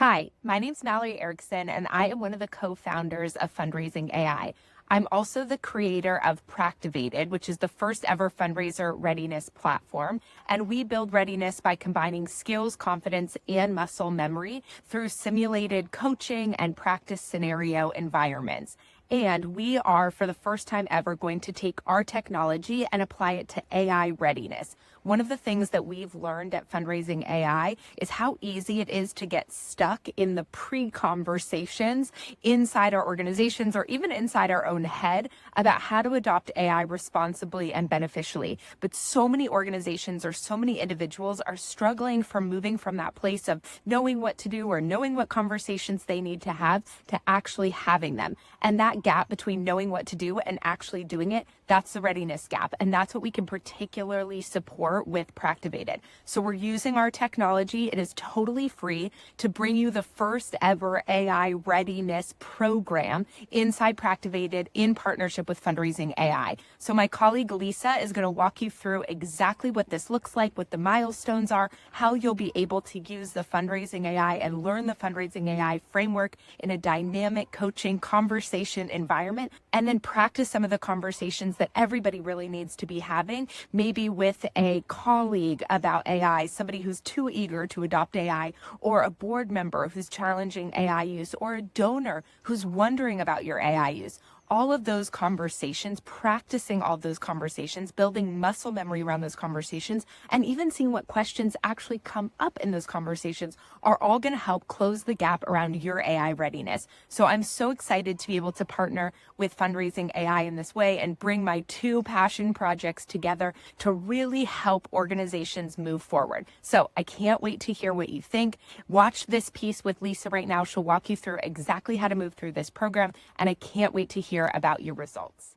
Hi, my name's Mallory Erickson, and I am one of the co-founders of Fundraising AI. I'm also the creator of Practivated, which is the first ever fundraiser readiness platform. And we build readiness by combining skills, confidence, and muscle memory through simulated coaching and practice scenario environments. And we are, for the first time ever, going to take our technology and apply it to AI readiness. One of the things that we've learned at Fundraising AI is how easy it is to get stuck in the pre-conversations inside our organizations or even inside our own head about how to adopt AI responsibly and beneficially. But so many organizations or so many individuals are struggling from moving from that place of knowing what to do or knowing what conversations they need to have to actually having them. And that gap between knowing what to do and actually doing it, that's the readiness gap. And that's what we can particularly support with Practivated. So we're using our technology. It is totally free to bring you the first ever AI readiness program inside Practivated in partnership with Fundraising AI. So my colleague Lisa is going to walk you through exactly what this looks like, what the milestones are, how you'll be able to use the Fundraising AI and learn the Fundraising AI framework in a dynamic coaching conversation environment, and then practice some of the conversations that everybody really needs to be having, maybe with a colleague about AI, somebody who's too eager to adopt AI, or a board member who's challenging AI use, or a donor who's wondering about your AI use. All of those conversations, practicing all of those conversations, building muscle memory around those conversations, and even seeing what questions actually come up in those conversations are all going to help close the gap around your AI readiness. So I'm so excited to be able to partner with Fundraising AI in this way and bring my two passion projects together to really help organizations move forward. So I can't wait to hear what you think. Watch this piece with Lisa right now. She'll walk you through exactly how to move through this program, and I can't wait to hear about your results.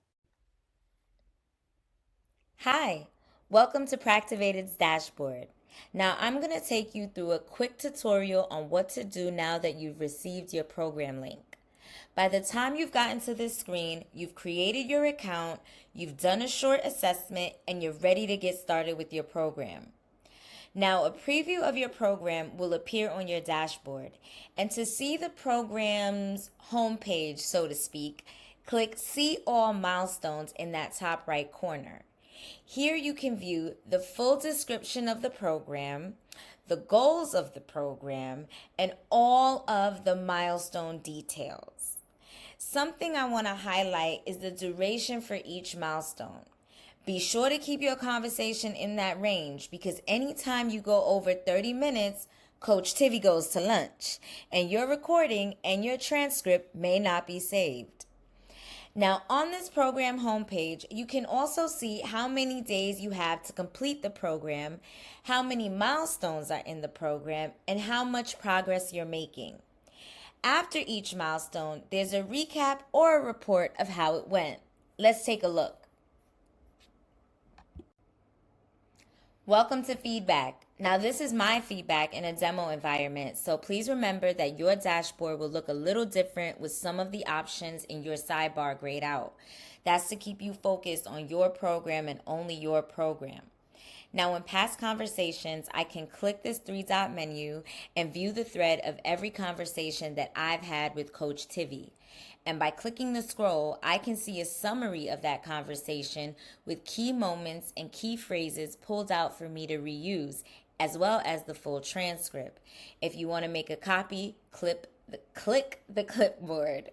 Hi, welcome to Practivated's dashboard. Now I'm going to take you through a quick tutorial on what to do now that you've received your program link. By the time you've gotten to this screen, you've created your account, you've done a short assessment, and you're ready to get started with your program. Now, a preview of your program will appear on your dashboard. And to see the program's homepage, so to speak, click See All Milestones in that top right corner. Here you can view the full description of the program, the goals of the program, and all of the milestone details. Something I want to highlight is the duration for each milestone. Be sure to keep your conversation in that range because anytime you go over 30 minutes, Coach Tivy goes to lunch, and your recording and your transcript may not be saved. Now, on this program homepage, you can also see how many days you have to complete the program, how many milestones are in the program, and how much progress you're making. After each milestone, there's a recap or a report of how it went. Let's take a look. Welcome to feedback. Now this is my feedback in a demo environment, so please remember that your dashboard will look a little different with some of the options in your sidebar grayed out. That's to keep you focused on your program and only your program. Now in past conversations, I can click this three-dot menu and view the thread of every conversation that I've had with Coach Tivy. And by clicking the scroll, I can see a summary of that conversation with key moments and key phrases pulled out for me to reuse, as well as the full transcript. If you want to make a copy, click the clipboard.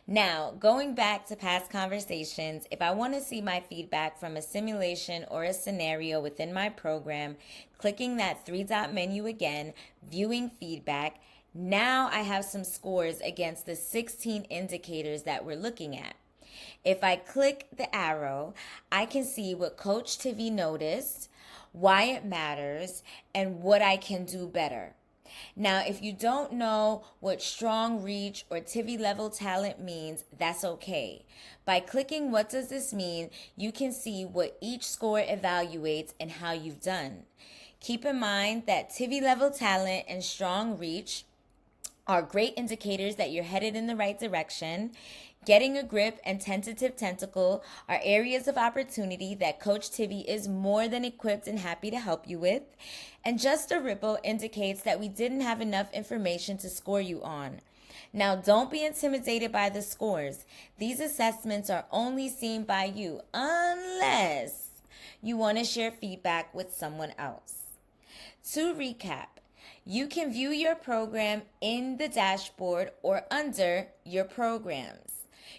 Now, going back to past conversations, if I want to see my feedback from a simulation or a scenario within my program, clicking that three-dot menu again, viewing feedback, now I have some scores against the 16 indicators that we're looking at. If I click the arrow, I can see what Coach Tivy noticed, why it matters, and what I can do better. Now, if you don't know what strong reach or Tivy level talent means, that's okay. By clicking what does this mean, you can see what each score evaluates and how you've done. Keep in mind that Tivy level talent and strong reach are great indicators that you're headed in the right direction. Getting a grip and tentative tentacle are areas of opportunity that Coach Tivy is more than equipped and happy to help you with. And just a ripple indicates that we didn't have enough information to score you on. Now, don't be intimidated by the scores. These assessments are only seen by you unless you want to share feedback with someone else. To recap, you can view your program in the dashboard or under your programs.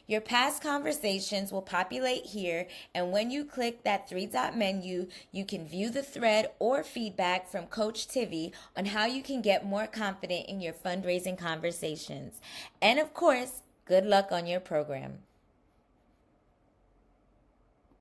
Your past conversations will populate here, and when you click that three-dot menu, you can view the thread or feedback from Coach Tivy on how you can get more confident in your fundraising conversations. And of course, good luck on your program.